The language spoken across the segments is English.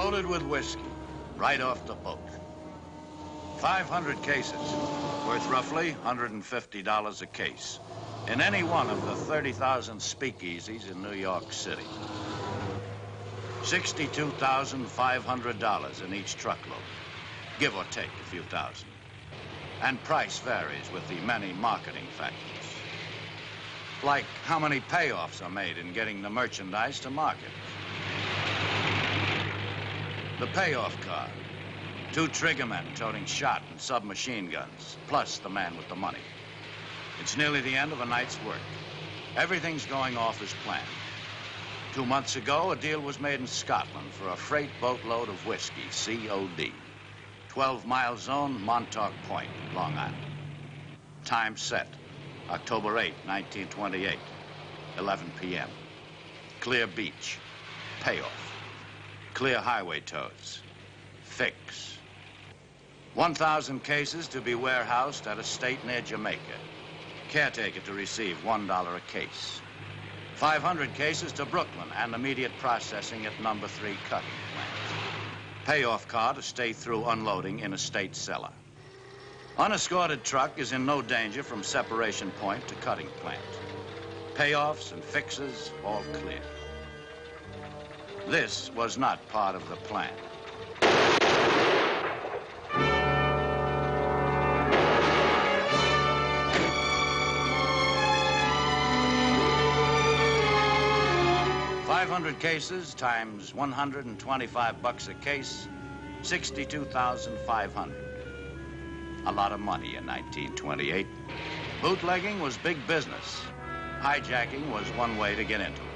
loaded with whiskey, right off the boat. 500 cases, worth roughly $150 a case, in any one of the 30,000 speakeasies in New York City. $62,500 in each truckload, give or take a few thousand. And price varies with the many marketing factors. Like how many payoffs are made in getting the merchandise to market. The payoff car, 2 triggermen toting shot and submachine guns, plus the man with the money. It's nearly the end of a night's work. Everything's going off as planned. 2 months ago, a deal was made in Scotland for a freight boatload of whiskey, COD. 12-mile zone, Montauk Point, Long Island. Time set, October 8, 1928, 11 p.m. Clear beach, payoff. Clear highway tows, fix. 1,000 cases to be warehoused at a state near Jamaica. Caretaker to receive $1 a case. 500 cases to Brooklyn and immediate processing at number 3 cutting plant. Payoff car to stay through unloading in a state cellar. Unescorted truck is in no danger from separation point to cutting plant. Payoffs and fixes all clear. This was not part of the plan. $500 cases times $125 a case, $62,500. A lot of money in 1928. Bootlegging was big business. Hijacking was one way to get into it.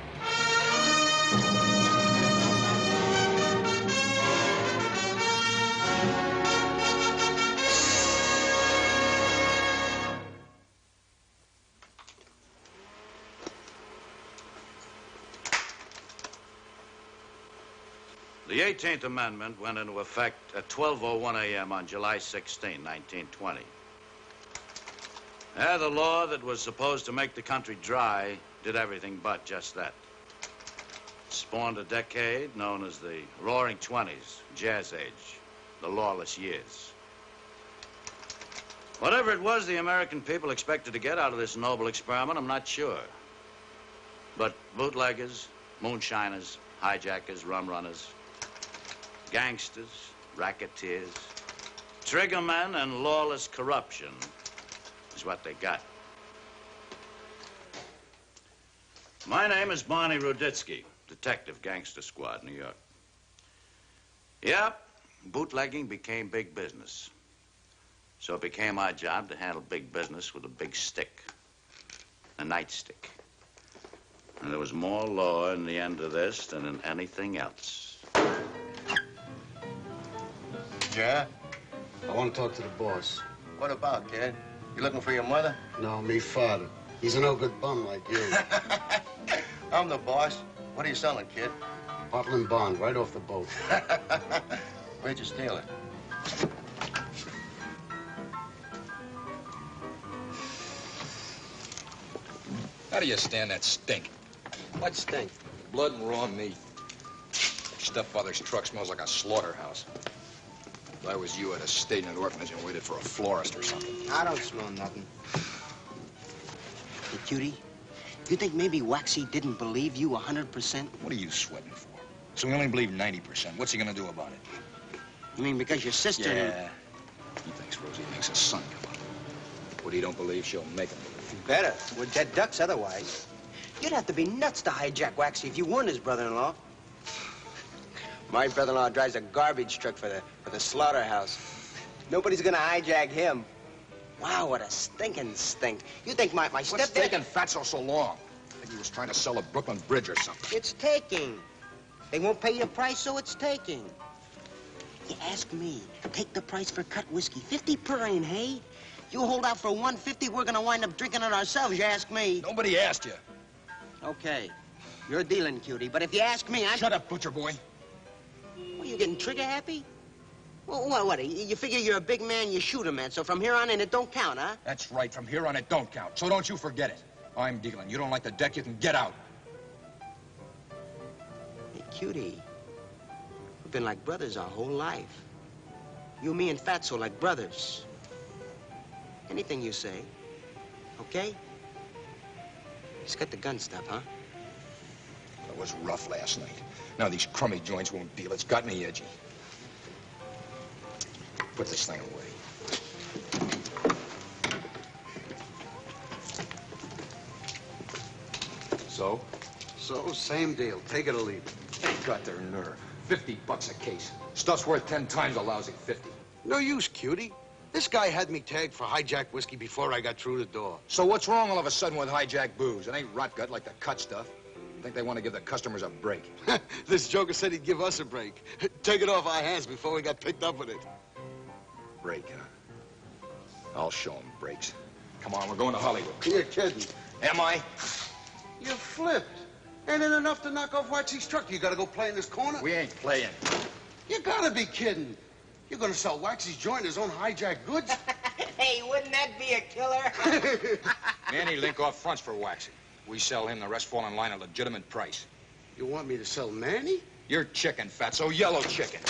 The 18th Amendment went into effect at 12:01 a.m. on July 16, 1920. The law that was supposed to make the country dry did everything but just that. It spawned a decade known as the Roaring Twenties, Jazz Age, the Lawless years. Whatever it was the American people expected to get out of this noble experiment, I'm not sure. But bootleggers, moonshiners, hijackers, rum runners, gangsters, racketeers, triggermen, and lawless corruption is what they got. My name is Barney Ruditsky, Detective Gangster Squad, New York. Yep, bootlegging became big business. So it became our job to handle big business with a big stick, a nightstick. And there was more law in the end of this than in anything else. Yeah? I want to talk to the boss. What about, kid? You looking for your mother? No, me father. He's a no-good bum like you. I'm the boss. What are you selling, kid? Bottle and bond, right off the boat. Where'd you steal it? How do you stand that stink? What stink? Blood and raw meat. Stepfather's truck smells like a slaughterhouse. If I was you, I'd have stayed in an orphanage and waited for a florist or something. I don't smell nothing. Hey, Cutie, you think maybe Waxy didn't believe you 100%? What are you sweating for? So we only believe 90%. What's he gonna do about it? You mean because your sister... Yeah. He thinks Rosie makes his son come up. What he don't believe, she'll make him believe. Better. We're dead ducks otherwise. You'd have to be nuts to hijack Waxy if you weren't his brother-in-law. My brother-in-law drives a garbage truck for the slaughterhouse. Nobody's gonna hijack him. Wow, what a stinking stink. You think my What's stepdad... taking Fatso so long? I think he was trying to sell a Brooklyn Bridge or something. It's taking. They won't pay your price, so it's taking. You ask me, take the price for cut whiskey, 50 per ain't, hey? You hold out for 150, we're gonna wind up drinking it ourselves, you ask me. Nobody asked you. Okay, you're dealing, Cutie, but if you ask me, I'm... Shut up, butcher boy. What, you getting trigger happy? Well, what, you figure you're a big man, you shoot a man, so from here on in, it don't count, huh? That's right. From here on, it don't count. So don't you forget it. I'm dealing. You don't like the deck, you can get out. Hey, Cutie, been like brothers our whole life. You, me, and Fatso like brothers. Anything you say, okay? Just got the gun stuff, huh? It was rough last night. Now these crummy joints won't deal. It's got me edgy. Put this thing away. So? So, same deal. Take it or leave it. They got their nerve. $50 a case. Stuff's worth 10 times a lousy 50. No use, cutie. This guy had me tagged for hijacked whiskey before I got through the door. So what's wrong all of a sudden with hijacked booze? It ain't rot gut like the cut stuff. I think they want to give the customers a break. This joker said he'd give us a break. Take it off our hands before we got picked up with it. Break, huh? I'll show them breaks. Come on, we're going to Hollywood. You're kidding. Am I? You flipped. Ain't it enough to knock off Waxy's truck? You gotta go play in this corner? We ain't playing. You gotta be kidding. You're gonna sell Waxy's joint his own hijacked goods? Hey, wouldn't that be a killer? Manny Linkoff fronts for Waxy. We sell him, the rest fall in line at a legitimate price. You want me to sell Manny? You're chicken, Fatso, yellow chicken.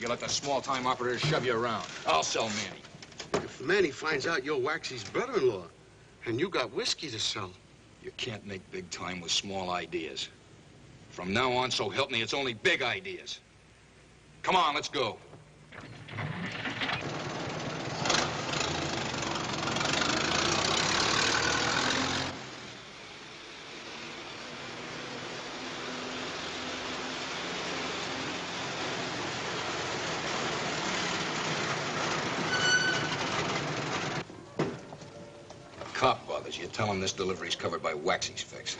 You let the small-time operators shove you around. I'll sell Manny. If Manny finds out you're Waxy's brother-in-law, and you got whiskey to sell. You can't make big time with small ideas. From now on, so help me, it's only big ideas. Come on, let's go. Cop bothers you, tell him this delivery's covered by Waxy's fix.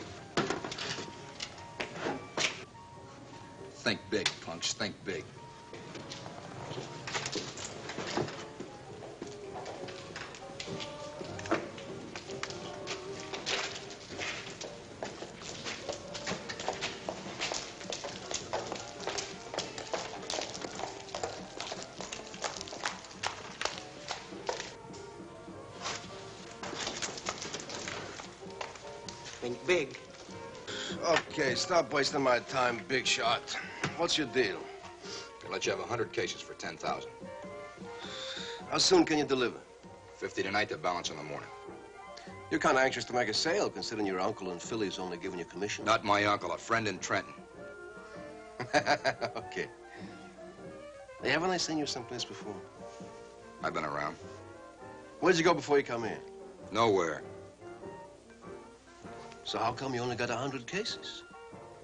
Think big, punks, think big. Think big. Okay, stop wasting my time, big shot. What's your deal? I'll let you have 100 cases for 10,000. How soon can you deliver? 50 tonight, the balance in the morning. You're kind of anxious to make a sale, considering your uncle in Philly's only giving you commission. Not my uncle, a friend in Trenton. Okay. Hey, haven't I seen you someplace before? I've been around. Where'd you go before you come here? Nowhere. So how come you only got 100 cases?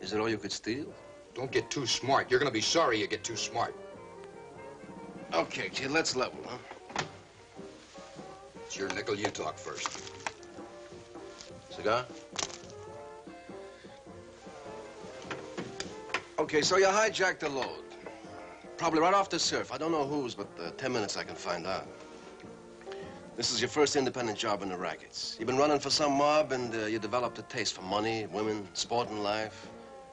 Is it all you could steal? Don't get too smart. You're gonna be sorry you get too smart. Okay, kid, let's level, huh? It's your nickel, you talk first. Cigar? Okay, so you hijacked the load. Probably right off the surf. I don't know whose, but 10 minutes I can find out. This is your first independent job in the rackets. You've been running for some mob, and you developed a taste for money, women, sport, and life.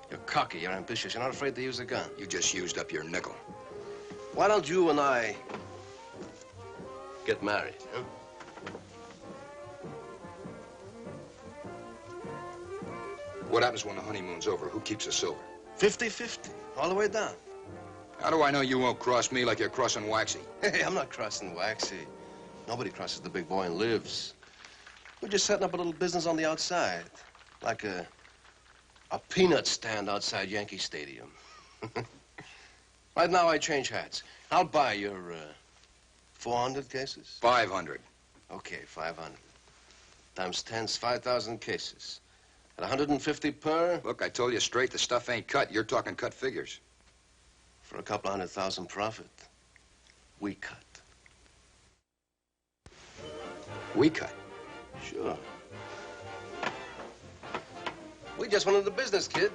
You're cocky, you're ambitious, you're not afraid to use a gun. You just used up your nickel. Why don't you and I get married, huh? What happens when the honeymoon's over? Who keeps the silver? 50-50, all the way down. How do I know you won't cross me like you're crossing Waxy? Hey, I'm not crossing Waxy. Nobody crosses the big boy and lives. We're just setting up a little business on the outside, like a peanut stand outside Yankee Stadium. Right now, I change hats. I'll buy your 400 cases. 500. Okay, 500. Times 10's 5,000 cases. At 150 per. Look, I told you straight, the stuff ain't cut. You're talking cut figures. For a couple 100,000 profit, we cut. We cut? Sure. We just went into business, kid.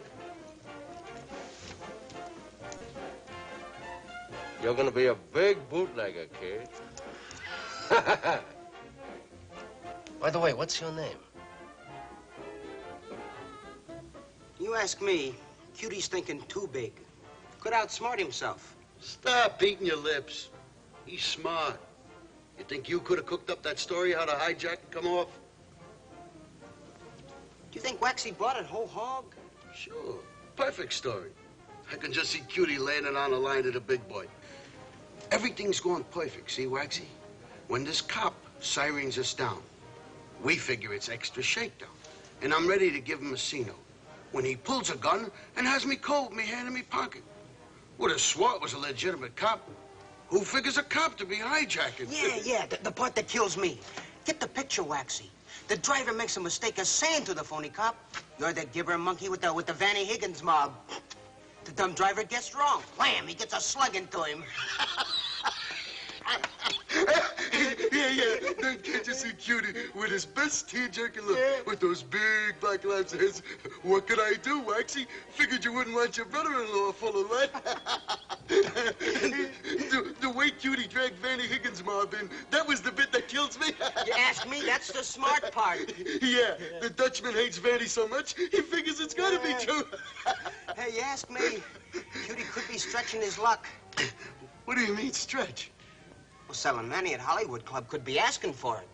You're gonna be a big bootlegger, kid. By the way, what's your name? You ask me, Cutie's thinking too big. Could outsmart himself. Stop beating your lips. He's smart. You think you could have cooked up that story how to hijack and come off? Do you think Waxy bought it whole hog? Sure. Perfect story. I can just see Cutie laying it on the line to the big boy. Everything's going perfect, see, Waxy? When this cop sirens us down, we figure it's extra shakedown. And I'm ready to give him a C-note. When he pulls a gun and has me cold, me hand in me pocket. Would have swore it was a legitimate cop. Who figures a cop to be hijacking? Yeah, the part that kills me. Get the picture, Waxy. The driver makes a mistake of saying to the phony cop, "You're the gibber monkey with the Vanny Higgins mob." The dumb driver gets wrong. Wham! He gets a slug into him. Yeah. Then can't you see Cutie with his best tear-jerking look, with those big black lights in his... What could I do, Waxy? Figured you wouldn't want your brother-in-law full of lead. The way Cutie dragged Vanny Higgins' mob in, that was the bit that kills me. You ask me, that's the smart part. Yeah, the Dutchman hates Vanny so much, he figures it's gotta be true. Hey, you ask me, Cutie could be stretching his luck. What do you mean, stretch? Well, selling Vanny at Hollywood Club could be asking for it.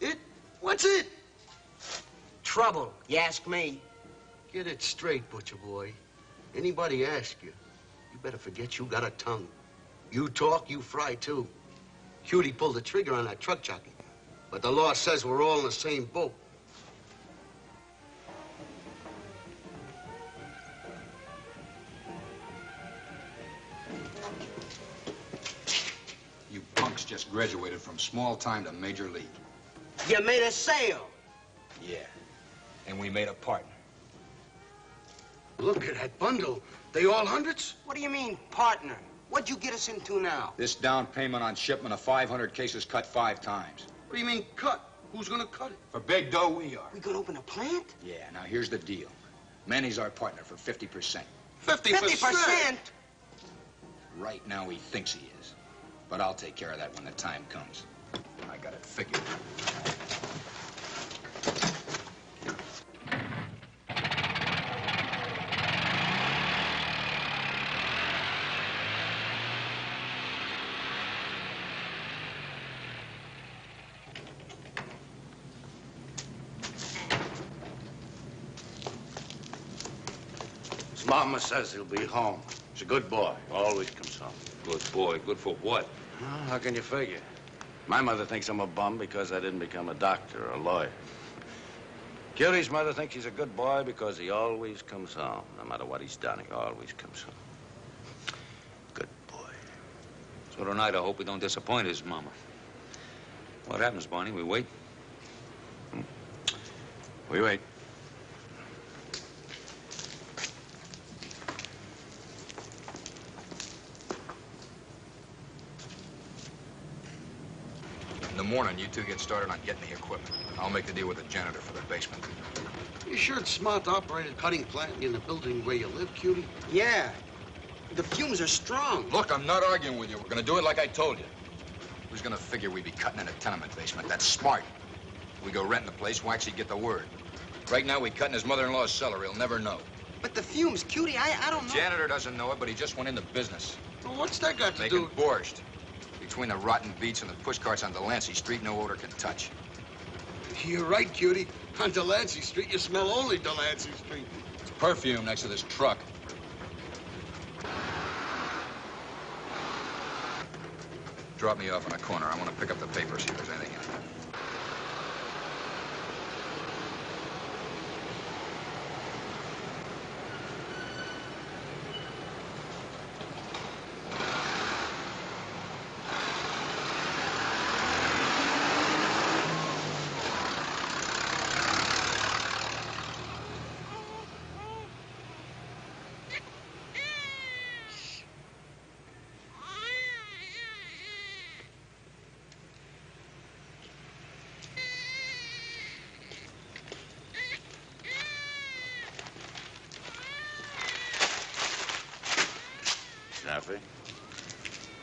It? What's it? Trouble, you ask me. Get it straight, butcher boy. Anybody ask you, you better forget you got a tongue. You talk, you fry, too. Cutie pulled the trigger on that truck jockey. But the law says we're all in the same boat. You punks just graduated from small time to major league. You made a sale. Yeah. And we made a partner. Look at that bundle. They all hundreds? What do you mean, partner? What'd you get us into now? This down payment on shipment of 500 cases cut 5 times. What do you mean, cut? Who's gonna cut it? For big dough, we are. We gonna open a plant? Yeah, now here's the deal. Manny's our partner for 50%. 50%? Right now, he thinks he is. But I'll take care of that when the time comes. I got it figured. His mama says he'll be home. He's a good boy. Always comes home. Good boy. Good for what? Well, how can you figure? My mother thinks I'm a bum because I didn't become a doctor or a lawyer. Cutie's mother thinks he's a good boy because he always comes home. No matter what he's done, he always comes home. Good boy. So tonight, I hope we don't disappoint his mama. What happens, Barney? We wait? We wait. In the morning, you two get started on getting the equipment. I'll make the deal with the janitor for the basement. You sure it's smart to operate a cutting plant in the building where you live, Cutie? Yeah. The fumes are strong. Look, I'm not arguing with you. We're gonna do it like I told you. Who's gonna figure we'd be cutting in a tenement basement? That's smart. We go renting the place, Waxy get the word. Right now, we cut in his mother-in-law's cellar. He'll never know. But the fumes, Cutie, I don't know. Janitor doesn't know it, but he just went into business. Well, what's that got to Making do? borscht. Between the rotten beets and the pushcarts on Delancey Street, no odor can touch. You're right, Cutie. On Delancey Street, you smell only Delancey Street. It's perfume next to this truck. Drop me off in a corner. I want to pick up the papers, see if there's anything in it. Jaffe,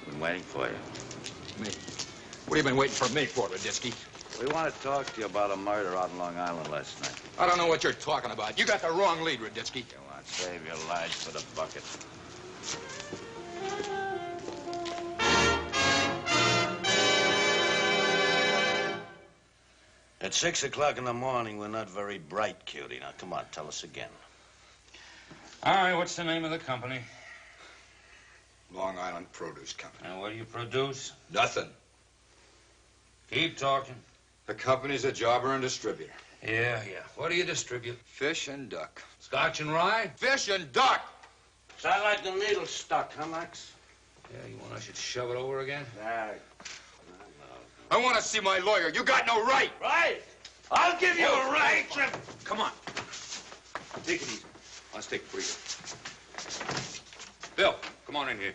been waiting for you. Me? What have you been waiting for me for, Raditsky? We want to talk to you about a murder out in Long Island last night. I don't know what you're talking about. You got the wrong lead, Raditsky. Come on, save your lives for the bucket. At 6 o'clock in the morning, we're not very bright, Cutie. Now, come on, tell us again. All right, what's the name of the company? Long Island Produce Company. And what do you produce? Nothing. Keep talking. The company's a jobber and distributor. Yeah. What do you distribute? Fish and duck. Scotch and rye? Fish and duck! Sound like the needle stuck, huh, Max? Yeah, you want I should shove it over again? I want to see my lawyer. You got no right! Right? I'll give you a right. Come on. Take it easy. Let's take a breather. Bill, come on in here.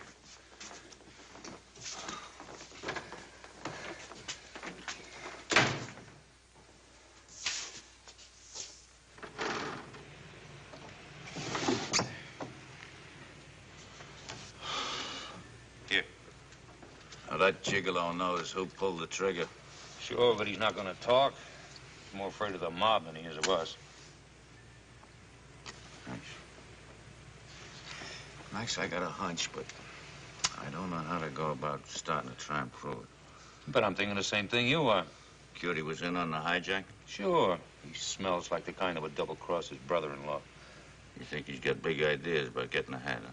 Now, that gigolo knows who pulled the trigger. Sure, but he's not going to talk. He's more afraid of the mob than he is of us. Max, I got a hunch, but I don't know how to go about starting to try and prove it. But I'm thinking the same thing you are. Cutie was in on the hijack? Sure. He smells like the kind of a double-cross his brother-in-law. You think he's got big ideas about getting ahead, huh?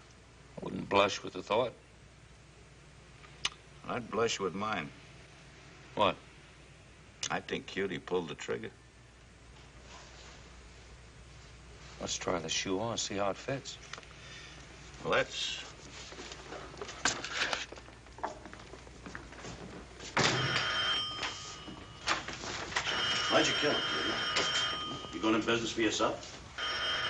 I wouldn't blush with the thought. I'd blush with mine. What? I think Cutie pulled the trigger. Let's try the shoe on, see how it fits. Let's. Why'd you kill him, Cutie? You going in business for yourself?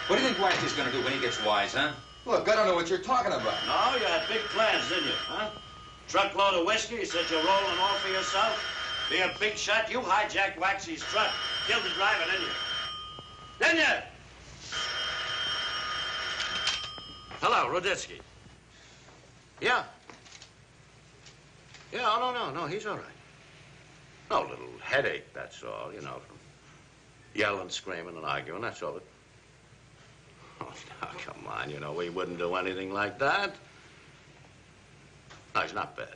What do you think Waxy's going to do when he gets wise, huh? Look, I don't know what you're talking about. No, you had big plans, didn't you, huh? Truckload of whiskey, you said you're rolling all for yourself? Be a big shot, you hijacked Waxy's truck. Killed the driver, didn't you? Didn't you? Hello, Ruditsky. Yeah. Yeah, oh, no, he's all right. No, little headache, that's all, you know, from yelling, screaming, and arguing, that's all. Oh, now, come on, you know, we wouldn't do anything like that. No, he's not bad.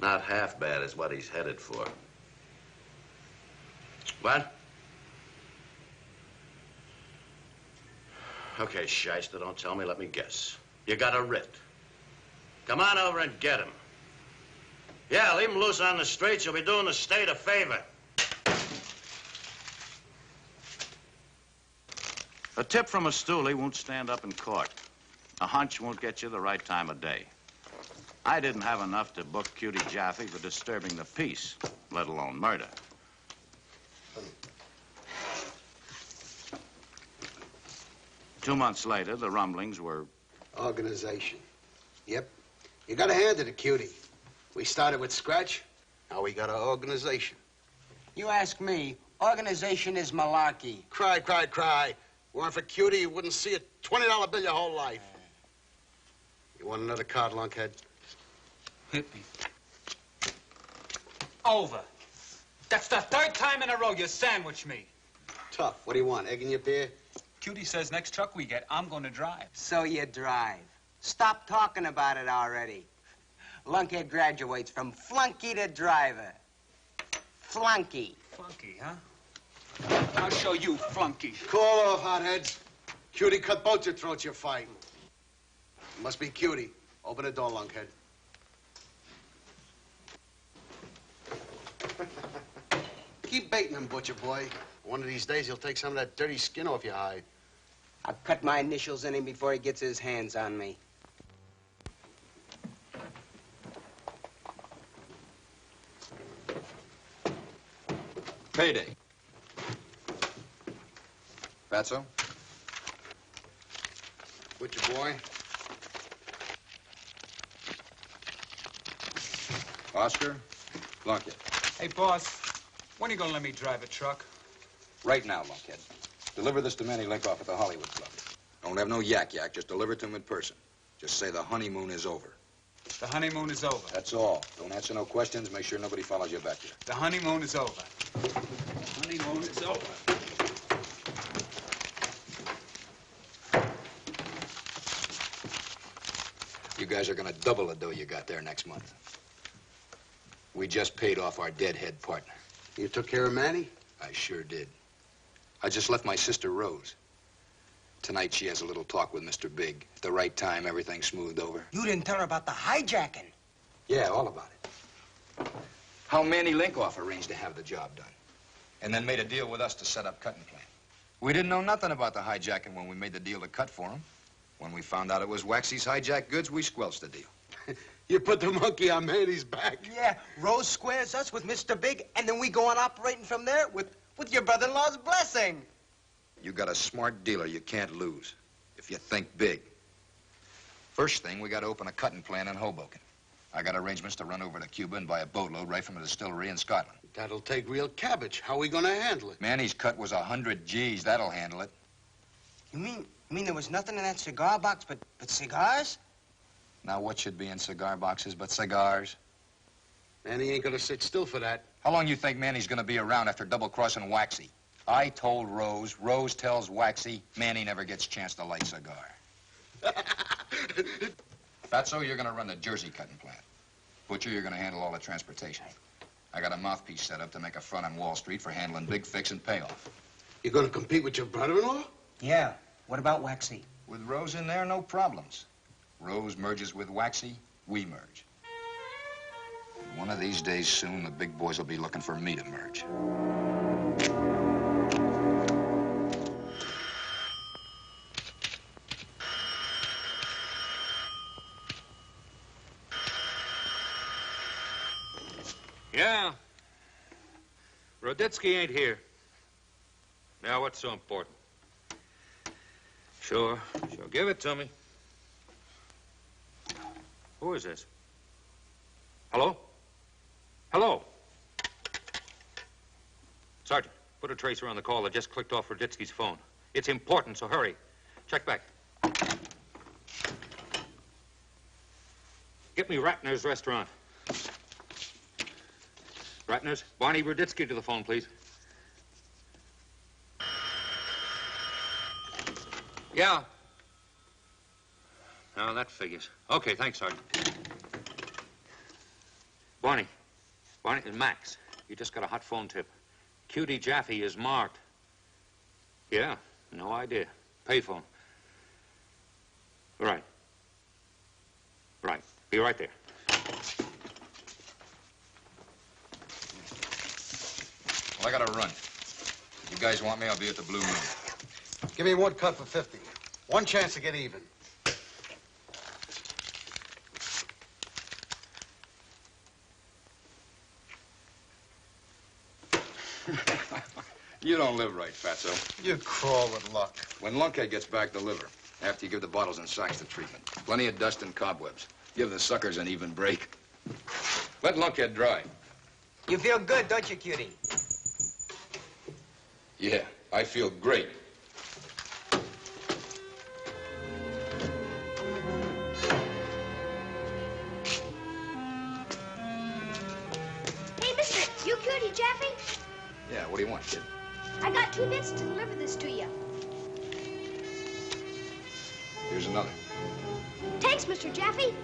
Not half bad is what he's headed for. What? Okay, Shyster, don't tell me, let me guess. You got a writ. Come on over and get him. Yeah, leave him loose on the streets. You'll be doing the state a favor. A tip from a stoolie won't stand up in court. A hunch won't get you the right time of day. I didn't have enough to book Cutie Jaffe for disturbing the peace, let alone murder. Two months later, the rumblings were... Organization. Yep. You gotta hand it to Cutie. We started with scratch. Now we got an organization. You ask me, organization is malarkey. Cry. Weren't for Cutie, you wouldn't see a $20 bill your whole life. You want another card, lunkhead? Hit me. Over. That's the third time in a row you sandwiched me. Tough. What do you want, egg in your beer? Cutie says next truck we get, I'm gonna drive. So you drive. Stop talking about it already. Lunkhead graduates from flunky to driver. Flunky. Flunky, huh? I'll show you, flunky. Call off, hotheads. Cutie cut both your throats you're fighting. Must be Cutie. Open the door, lunkhead. Keep baiting him, butcher boy. One of these days, he'll take some of that dirty skin off your hide. I'll cut my initials in him before he gets his hands on me. Payday. Fatso? Butcher boy. Oscar? Lunkhead. Hey, boss, when are you gonna let me drive a truck? Right now, Lunkhead. Deliver this to Manny Linkoff at the Hollywood Club. Don't have no yak. Just deliver it to him in person. Just say the honeymoon is over. The honeymoon is over. That's all. Don't answer no questions. Make sure nobody follows you back here. The honeymoon is over. The honeymoon is over. You guys are gonna double the dough you got there next month. We just paid off our deadhead partner. You took care of Manny? I sure did. I just left my sister Rose. Tonight she has a little talk with Mr. Big. At the right time, everything's smoothed over. You didn't tell her about the hijacking. Yeah, all about it. How Manny Linkoff arranged to have the job done. And then made a deal with us to set up cutting plant. We didn't know nothing about the hijacking when we made the deal to cut for him. When we found out it was Waxy's hijacked goods, we squelched the deal. You put the monkey on Manny's back. Yeah, Rose squares us with Mr. Big, and then we go on operating from there with your brother-in-law's blessing. You got a smart dealer you can't lose, if you think big. First thing, we got to open a cutting plant in Hoboken. I got arrangements to run over to Cuba and buy a boatload right from a distillery in Scotland. That'll take real cabbage. How are we gonna handle it? Manny's cut was 100 G's. That'll handle it. You mean there was nothing in that cigar box but cigars? Now, what should be in cigar boxes but cigars? Manny ain't gonna sit still for that. How long you think Manny's gonna be around after double-crossing Waxy? I told Rose, Rose tells Waxy, Manny never gets a chance to light a cigar. Fatso, you're gonna run the Jersey cutting plant. Butcher, you're gonna handle all the transportation. I got a mouthpiece set up to make a front on Wall Street for handling big fix and payoff. You're gonna compete with your brother-in-law? Yeah. What about Waxy? With Rose in there, no problems. Rose merges with Waxy, we merge. And one of these days soon, the big boys will be looking for me to merge. Yeah. Roditsky ain't here. Now, what's so important? Sure. Give it to me. Who is this? Hello? Hello? Sergeant, put a tracer on the call that just clicked off Roditsky's phone. It's important, so hurry. Check back. Get me Ratner's restaurant. Ratner's? Barney Roditsky to the phone, please. Yeah. No, that figures. Okay, thanks, Sergeant. Barney, Max, you just got a hot phone tip. Cutie Jaffe is marked. Yeah, no idea. Payphone. Right. Right. Be right there. Well, I gotta run. If you guys want me, I'll be at the Blue Moon. Give me one cut for 50. One chance to get even. You don't live right, Fatso. You crawl with luck. When Lunkhead gets back the liver, after you give the bottles and sacks the treatment, plenty of dust and cobwebs. Give the suckers an even break. Let Lunkhead dry. You feel good, don't you, Cutie? Yeah, I feel great. Hey, mister, you Cutie Jaffe? Yeah, what do you want, kid? I got 2 minutes to deliver this to you. Here's another. Thanks, Mr. Jaffe.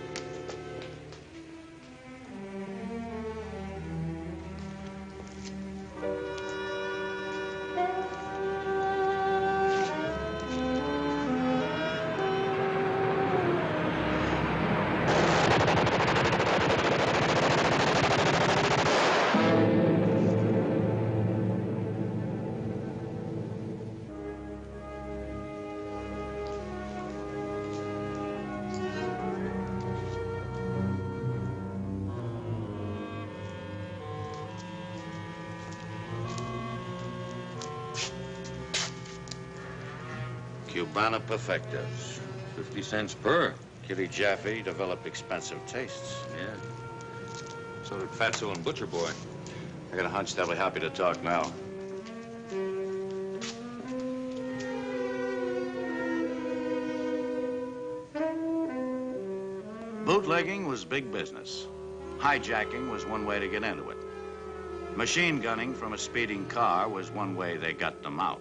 Cubana perfectos. 50 cents per. Cutie Jaffe developed expensive tastes. Yeah. So did Fatso and Butcher Boy. I got a hunch they'll be happy to talk now. Bootlegging was big business. Hijacking was one way to get into it. Machine gunning from a speeding car was one way they got them out.